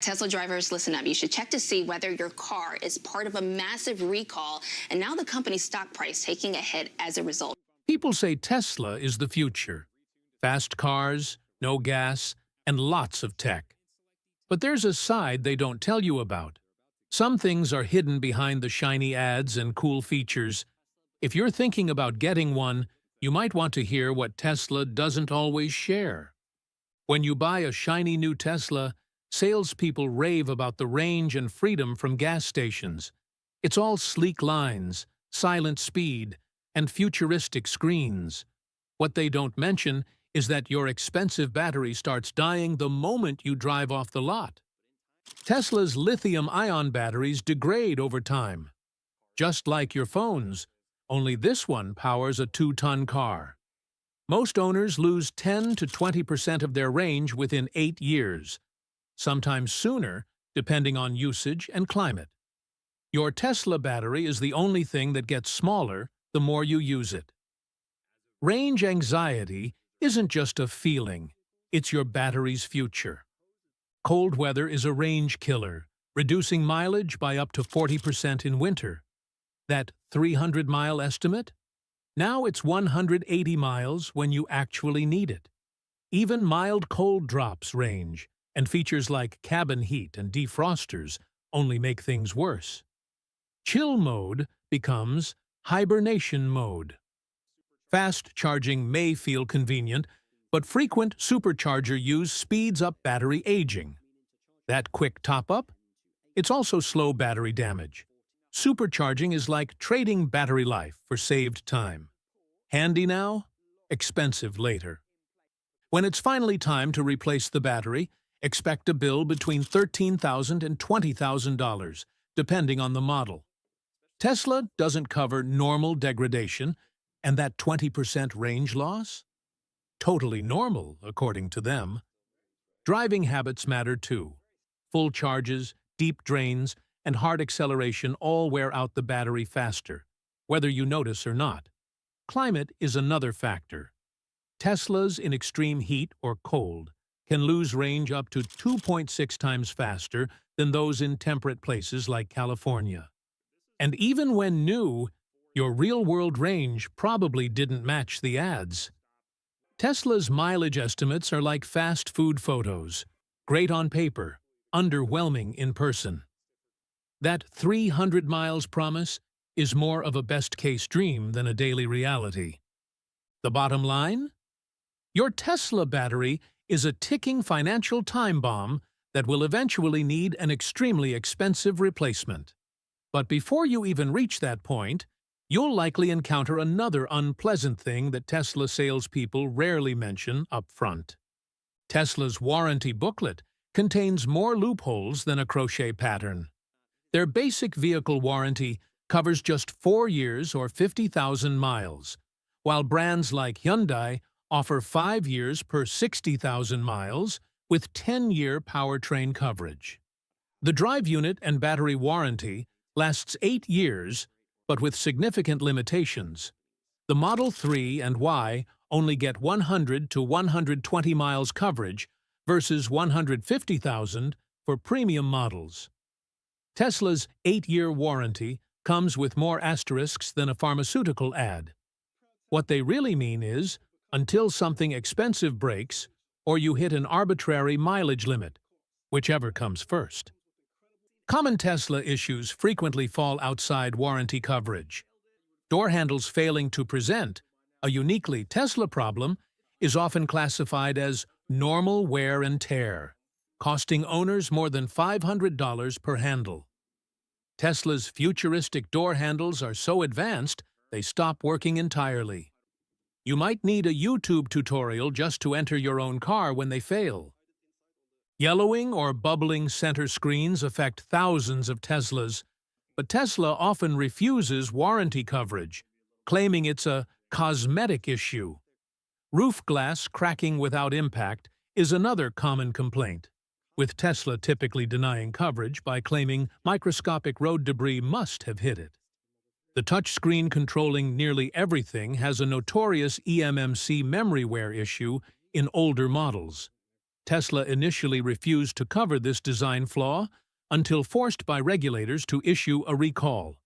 Tesla drivers, listen up. You should check to see whether your car is part of a massive recall, and now the company's stock price taking a hit as a result. People say Tesla is the future. Fast cars, no gas, and lots of tech. But there's a side they don't tell you about. Some things are hidden behind the shiny ads and cool features. If you're thinking about getting one, you might want to hear what Tesla doesn't always share. When you buy a shiny new Tesla, salespeople rave about the range and freedom from gas stations. It's all sleek lines, silent speed, and futuristic screens. What they don't mention is that your expensive battery starts dying the moment you drive off the lot. Tesla's lithium-ion batteries degrade over time. Just like your phones, only this one powers a 2-ton car. Most owners lose 10 to 20% of their range within 8 years, sometimes sooner, depending on usage and climate. Your Tesla battery is the only thing that gets smaller the more you use it. Range anxiety isn't just a feeling, it's your battery's future. Cold weather is a range killer, reducing mileage by up to 40% in winter. That 300-mile estimate? Now it's 180 miles when you actually need it. Even mild cold drops range, and features like cabin heat and defrosters only make things worse. Chill mode becomes hibernation mode. Fast charging may feel convenient, but frequent supercharger use speeds up battery aging. That quick top-up? It's also slow battery damage. Supercharging is like trading battery life for saved time. Handy now, expensive later. When it's finally time to replace the battery, expect a bill between $13,000 and $20,000, depending on the model. Tesla doesn't cover normal degradation, and that 20% range loss? Totally normal, according to them. Driving habits matter too. Full charges, deep drains, and hard acceleration all wear out the battery faster, whether you notice or not. Climate is another factor. Teslas in extreme heat or cold can lose range up to 2.6 times faster than those in temperate places like California. And even when new, your real-world range probably didn't match the ads. Tesla's mileage estimates are like fast food photos, great on paper, underwhelming in person. That 300 miles promise is more of a best-case dream than a daily reality. The bottom line? Your Tesla battery is a ticking financial time bomb that will eventually need an extremely expensive replacement. But before you even reach that point, you'll likely encounter another unpleasant thing that Tesla salespeople rarely mention up front. Tesla's warranty booklet contains more loopholes than a crochet pattern. Their basic vehicle warranty covers just 4 years or 50,000 miles, while brands like Hyundai offer 5 years per 60,000 miles with 10-year powertrain coverage. The drive unit and battery warranty lasts 8 years, but with significant limitations. The Model 3 and Y only get 100 to 120 miles coverage versus 150,000 for premium models. Tesla's 8-year warranty comes with more asterisks than a pharmaceutical ad. What they really mean is, until something expensive breaks, or you hit an arbitrary mileage limit, whichever comes first. Common Tesla issues frequently fall outside warranty coverage. Door handles failing to present, a uniquely Tesla problem, is often classified as normal wear and tear, costing owners more than $500 per handle. Tesla's futuristic door handles are so advanced, they stop working entirely. You might need a YouTube tutorial just to enter your own car when they fail. Yellowing or bubbling center screens affect thousands of Teslas, but Tesla often refuses warranty coverage, claiming it's a cosmetic issue. Roof glass cracking without impact is another common complaint, with Tesla typically denying coverage by claiming microscopic road debris must have hit it. The touchscreen controlling nearly everything has a notorious eMMC memory wear issue in older models. Tesla initially refused to cover this design flaw until forced by regulators to issue a recall.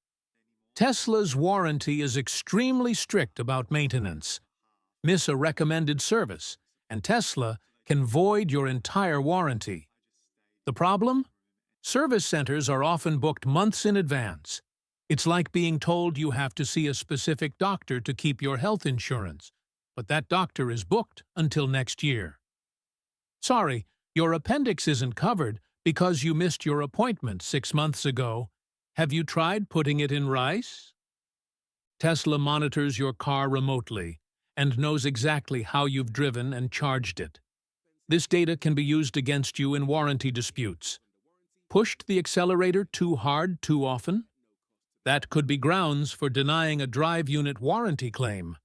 Tesla's warranty is extremely strict about maintenance. Miss a recommended service, and Tesla can void your entire warranty. The problem? Service centers are often booked months in advance. It's like being told you have to see a specific doctor to keep your health insurance, but that doctor is booked until next year. Sorry, your appendix isn't covered because you missed your appointment 6 months ago. Have you tried putting it in rice? Tesla monitors your car remotely and knows exactly how you've driven and charged it. This data can be used against you in warranty disputes. Pushed the accelerator too hard too often? That could be grounds for denying a drive unit warranty claim.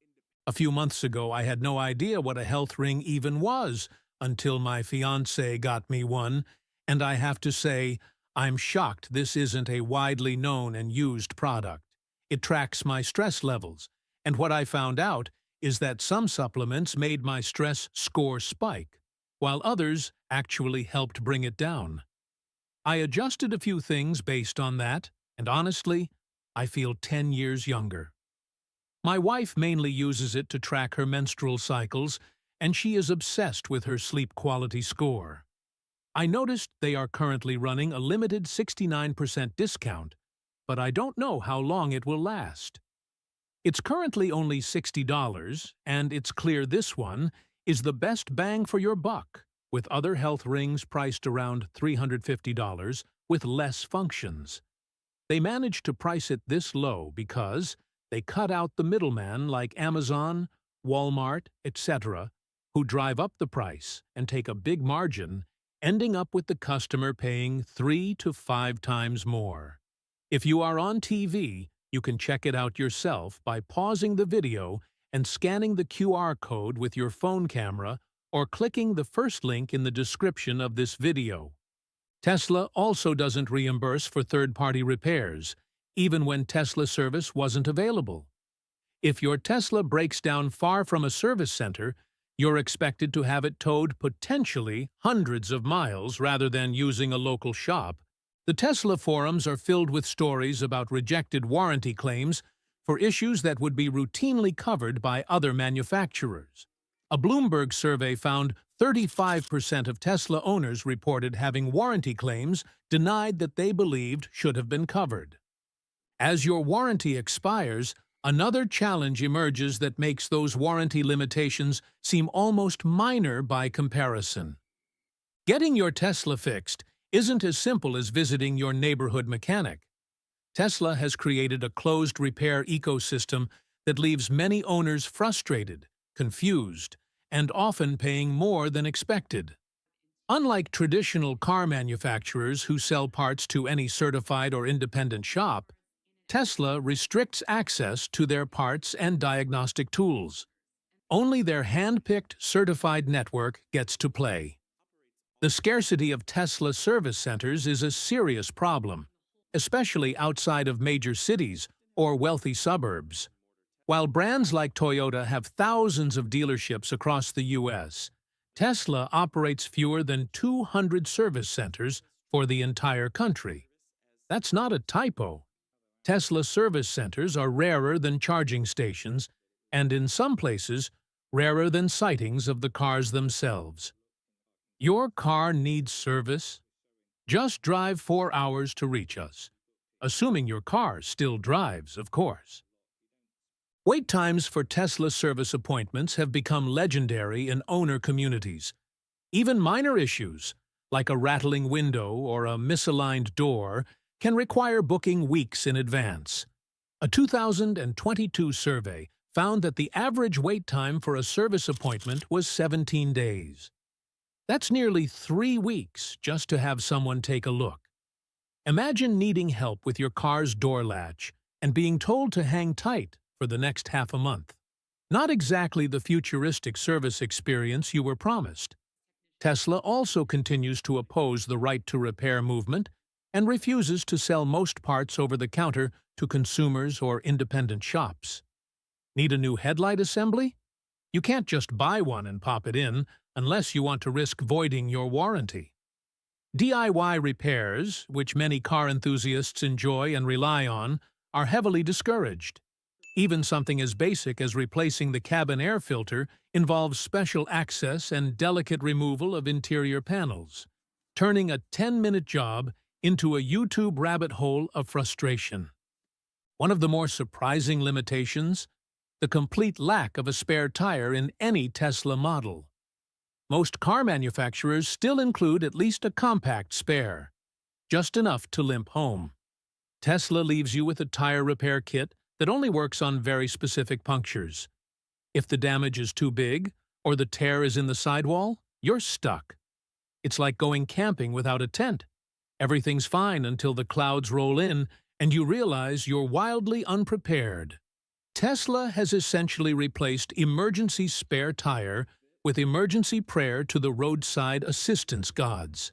A few months ago, I had no idea what a health ring even was until my fiancé got me one, and I have to say, I'm shocked this isn't a widely known and used product. It tracks my stress levels, and what I found out is that some supplements made my stress score spike, while others actually helped bring it down. I adjusted a few things based on that, and honestly, I feel 10 years younger. My wife mainly uses it to track her menstrual cycles, and she is obsessed with her sleep quality score. I noticed they are currently running a limited 69% discount, but I don't know how long it will last. It's currently only $60, and it's clear this one is the best bang for your buck, with other health rings priced around $350 with less functions. They managed to price it this low because they cut out the middleman like Amazon, Walmart, etc., who drive up the price and take a big margin, ending up with the customer paying 3 to 5 times more. If you are on TV, you can check it out yourself by pausing the video and scanning the QR code with your phone camera or clicking the first link in the description of this video. Tesla also doesn't reimburse for third-party repairs, even when Tesla service wasn't available. If your Tesla breaks down far from a service center, you're expected to have it towed potentially hundreds of miles rather than using a local shop. The Tesla forums are filled with stories about rejected warranty claims for issues that would be routinely covered by other manufacturers. A Bloomberg survey found 35% of Tesla owners reported having warranty claims denied that they believed should have been covered. As your warranty expires, another challenge emerges that makes those warranty limitations seem almost minor by comparison. Getting your Tesla fixed isn't as simple as visiting your neighborhood mechanic. Tesla has created a closed repair ecosystem that leaves many owners frustrated, confused, and often paying more than expected. Unlike traditional car manufacturers who sell parts to any certified or independent shop, Tesla restricts access to their parts and diagnostic tools. Only their hand-picked, certified network gets to play. The scarcity of Tesla service centers is a serious problem, especially outside of major cities or wealthy suburbs. While brands like Toyota have thousands of dealerships across the U.S., Tesla operates fewer than 200 service centers for the entire country. That's not a typo. Tesla service centers are rarer than charging stations, and in some places, rarer than sightings of the cars themselves. Your car needs service? Just drive 4 hours to reach us. Assuming your car still drives, of course. Wait times for Tesla service appointments have become legendary in owner communities. Even minor issues, like a rattling window or a misaligned door, can require booking weeks in advance. A 2022 survey found that the average wait time for a service appointment was 17 days. That's nearly 3 weeks just to have someone take a look. Imagine needing help with your car's door latch and being told to hang tight for the next half a month. Not exactly the futuristic service experience you were promised. Tesla also continues to oppose the right to repair movement and refuses to sell most parts over the counter to consumers or independent shops. Need a new headlight assembly? You can't just buy one and pop it in unless you want to risk voiding your warranty. DIY repairs, which many car enthusiasts enjoy and rely on, are heavily discouraged. Even something as basic as replacing the cabin air filter involves special access and delicate removal of interior panels, turning a 10-minute job into a YouTube rabbit hole of frustration. One of the more surprising limitations? The complete lack of a spare tire in any Tesla model. Most car manufacturers still include at least a compact spare, just enough to limp home. Tesla leaves you with a tire repair kit that only works on very specific punctures. If the damage is too big, or the tear is in the sidewall, you're stuck. It's like going camping without a tent. Everything's fine until the clouds roll in and you realize you're wildly unprepared. Tesla has essentially replaced emergency spare tire with emergency prayer to the roadside assistance gods.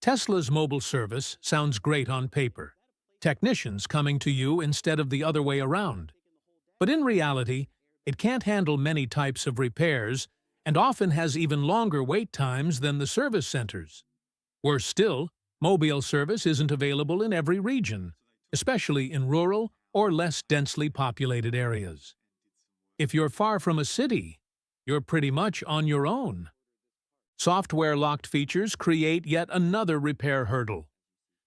Tesla's mobile service sounds great on paper. Technicians coming to you instead of the other way around. But in reality, it can't handle many types of repairs and often has even longer wait times than the service centers. Worse still, mobile service isn't available in every region, especially in rural or less densely populated areas. If you're far from a city, you're pretty much on your own. Software-locked features create yet another repair hurdle.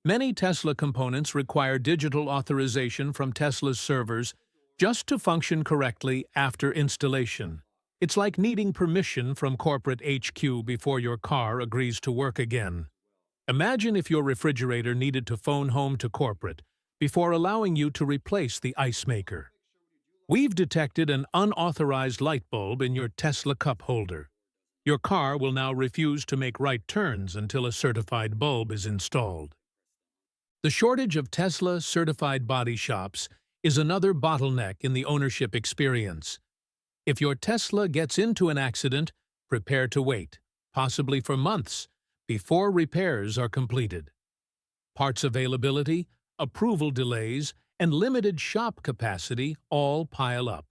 Many Tesla components require digital authorization from Tesla's servers just to function correctly after installation. It's like needing permission from corporate HQ before your car agrees to work again. Imagine if your refrigerator needed to phone home to corporate before allowing you to replace the ice maker. We've detected an unauthorized light bulb in your Tesla cup holder. Your car will now refuse to make right turns until a certified bulb is installed. The shortage of Tesla-certified body shops is another bottleneck in the ownership experience. If your Tesla gets into an accident, prepare to wait, possibly for months, before repairs are completed. Parts availability, approval delays, and limited shop capacity all pile up.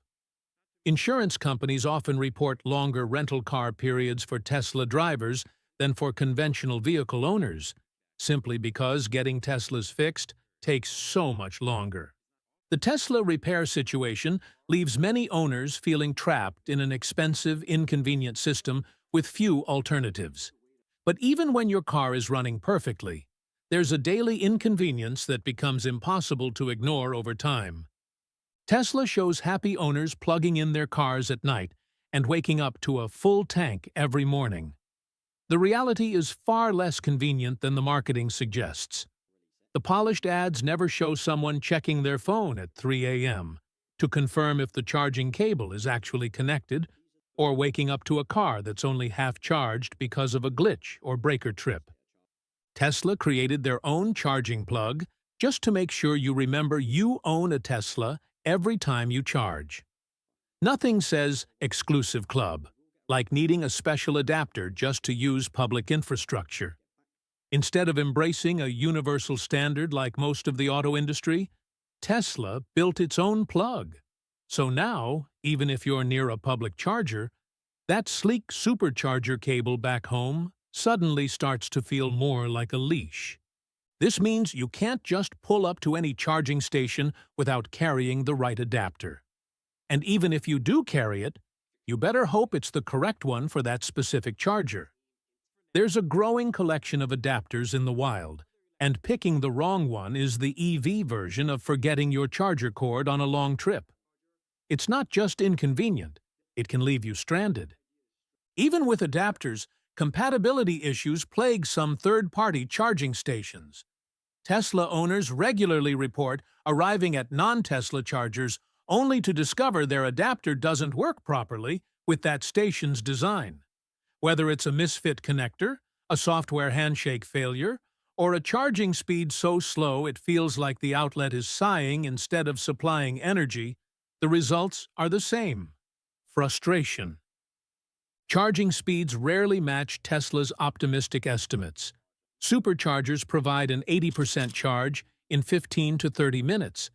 Insurance companies often report longer rental car periods for Tesla drivers than for conventional vehicle owners, simply because getting Teslas fixed takes so much longer. The Tesla repair situation leaves many owners feeling trapped in an expensive, inconvenient system with few alternatives. But even when your car is running perfectly, there's a daily inconvenience that becomes impossible to ignore over time. Tesla shows happy owners plugging in their cars at night and waking up to a full tank every morning. The reality is far less convenient than the marketing suggests. The polished ads never show someone checking their phone at 3 a.m. to confirm if the charging cable is actually connected, or waking up to a car that's only half charged because of a glitch or breaker trip. Tesla created their own charging plug just to make sure you remember you own a Tesla every time you charge. Nothing says exclusive club, like needing a special adapter just to use public infrastructure. Instead of embracing a universal standard like most of the auto industry, Tesla built its own plug. So now, even if you're near a public charger, that sleek supercharger cable back home suddenly starts to feel more like a leash. This means you can't just pull up to any charging station without carrying the right adapter. And even if you do carry it, you better hope it's the correct one for that specific charger. There's a growing collection of adapters in the wild, and picking the wrong one is the EV version of forgetting your charger cord on a long trip. It's not just inconvenient, it can leave you stranded. Even with adapters, compatibility issues plague some third-party charging stations. Tesla owners regularly report arriving at non-Tesla chargers only to discover their adapter doesn't work properly with that station's design. Whether it's a misfit connector, a software handshake failure, or a charging speed so slow it feels like the outlet is sighing instead of supplying energy, the results are the same: frustration. Charging speeds rarely match Tesla's optimistic estimates. Superchargers provide an 80% charge in 15 to 30 minutes,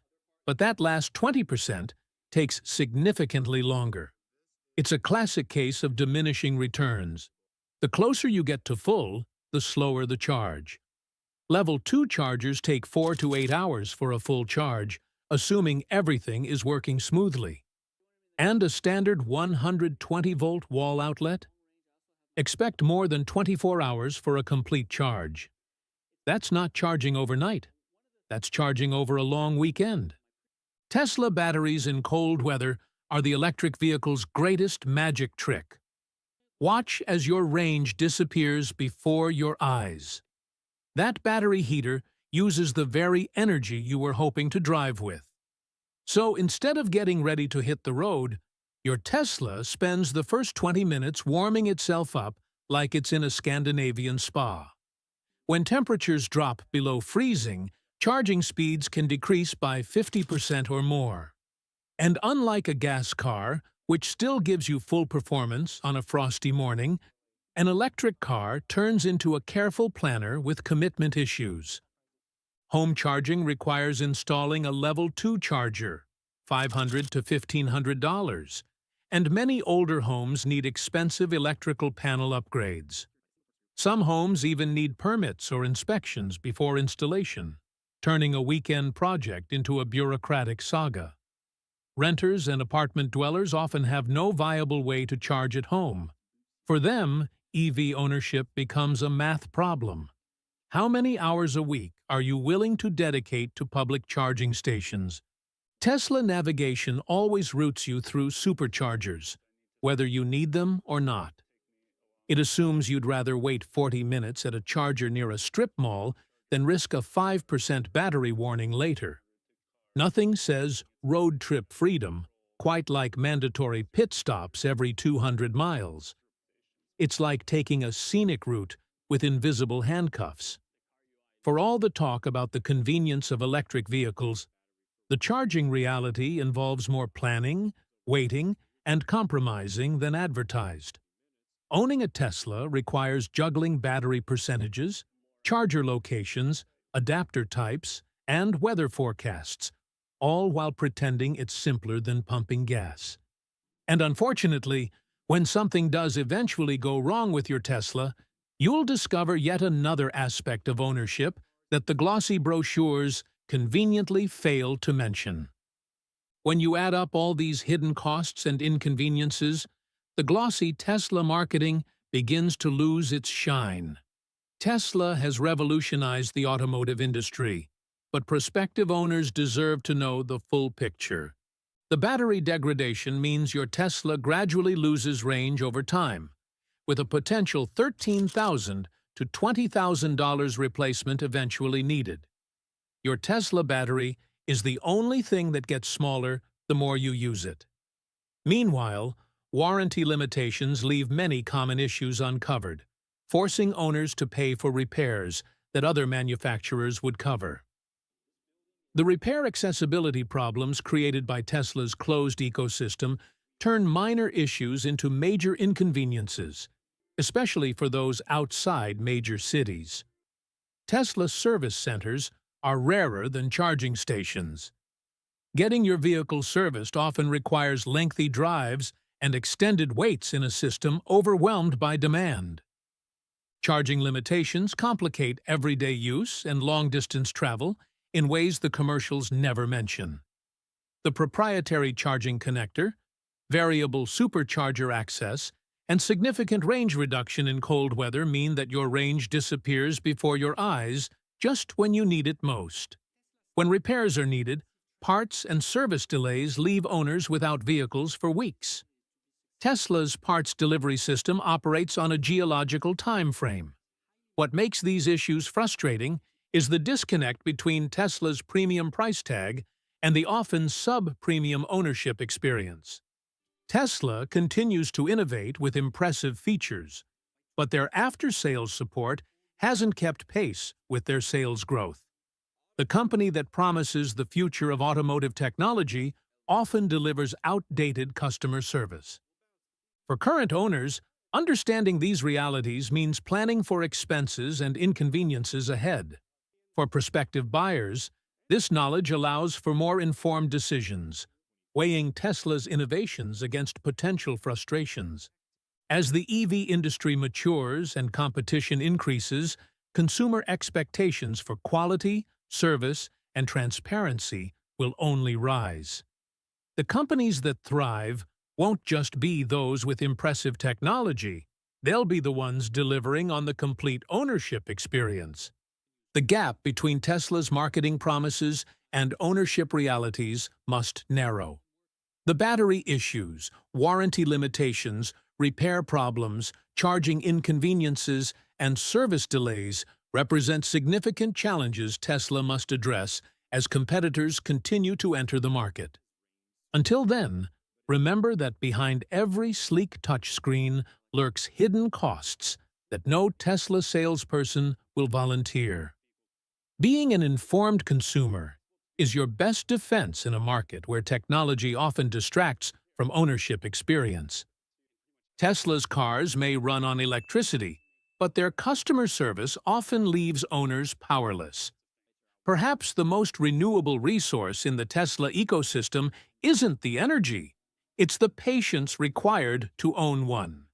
but that last 20% takes significantly longer. It's a classic case of diminishing returns. The closer you get to full, the slower the charge. Level 2 chargers take 4 to 8 hours for a full charge, assuming everything is working smoothly. And a standard 120-volt wall outlet? Expect more than 24 hours for a complete charge. That's not charging overnight. That's charging over a long weekend. Tesla batteries in cold weather are the electric vehicle's greatest magic trick. Watch as your range disappears before your eyes. That battery heater uses the very energy you were hoping to drive with. So instead of getting ready to hit the road, your Tesla spends the first 20 minutes warming itself up like it's in a Scandinavian spa. When temperatures drop below freezing, charging speeds can decrease by 50% or more. And unlike a gas car, which still gives you full performance on a frosty morning, an electric car turns into a careful planner with commitment issues. Home charging requires installing a Level 2 charger, $500 to $1,500, and many older homes need expensive electrical panel upgrades. Some homes even need permits or inspections before installation, turning a weekend project into a bureaucratic saga. Renters and apartment dwellers often have no viable way to charge at home. For them, EV ownership becomes a math problem. How many hours a week are you willing to dedicate to public charging stations? Tesla navigation always routes you through superchargers, whether you need them or not. It assumes you'd rather wait 40 minutes at a charger near a strip mall than risk a 5% battery warning later. Nothing says road trip freedom quite like mandatory pit stops every 200 miles. It's like taking a scenic route with invisible handcuffs. For all the talk about the convenience of electric vehicles, the charging reality involves more planning, waiting, and compromising than advertised. Owning a Tesla requires juggling battery percentages, charger locations, adapter types, and weather forecasts, all while pretending it's simpler than pumping gas. And unfortunately, when something does eventually go wrong with your Tesla, you'll discover yet another aspect of ownership that the glossy brochures conveniently fail to mention. When you add up all these hidden costs and inconveniences, the glossy Tesla marketing begins to lose its shine. Tesla has revolutionized the automotive industry, but prospective owners deserve to know the full picture. The battery degradation means your Tesla gradually loses range over time, with a potential $13,000 to $20,000 replacement eventually needed. Your Tesla battery is the only thing that gets smaller the more you use it. Meanwhile, warranty limitations leave many common issues uncovered, forcing owners to pay for repairs that other manufacturers would cover. The repair accessibility problems created by Tesla's closed ecosystem turn minor issues into major inconveniences, especially for those outside major cities. Tesla service centers are rarer than charging stations. Getting your vehicle serviced often requires lengthy drives and extended waits in a system overwhelmed by demand. Charging limitations complicate everyday use and long-distance travel in ways the commercials never mention. The proprietary charging connector, variable supercharger access, and significant range reduction in cold weather mean that your range disappears before your eyes just when you need it most. When repairs are needed, parts and service delays leave owners without vehicles for weeks. Tesla's parts delivery system operates on a geological time frame. What makes these issues frustrating is the disconnect between Tesla's premium price tag and the often sub-premium ownership experience. Tesla continues to innovate with impressive features, but their after-sales support hasn't kept pace with their sales growth. The company that promises the future of automotive technology often delivers outdated customer service. For current owners, understanding these realities means planning for expenses and inconveniences ahead. For prospective buyers, this knowledge allows for more informed decisions, weighing Tesla's innovations against potential frustrations. As the EV industry matures and competition increases, consumer expectations for quality, service, and transparency will only rise. The companies that thrive won't just be those with impressive technology. They'll be the ones delivering on the complete ownership experience. The gap between Tesla's marketing promises and ownership realities must narrow. The battery issues, warranty limitations, repair problems, charging inconveniences, and service delays represent significant challenges Tesla must address as competitors continue to enter the market. Until then, remember that behind every sleek touchscreen lurks hidden costs that no Tesla salesperson will volunteer. Being an informed consumer is your best defense in a market where technology often distracts from ownership experience. Tesla's cars may run on electricity, but their customer service often leaves owners powerless. Perhaps the most renewable resource in the Tesla ecosystem isn't the energy, it's the patience required to own one.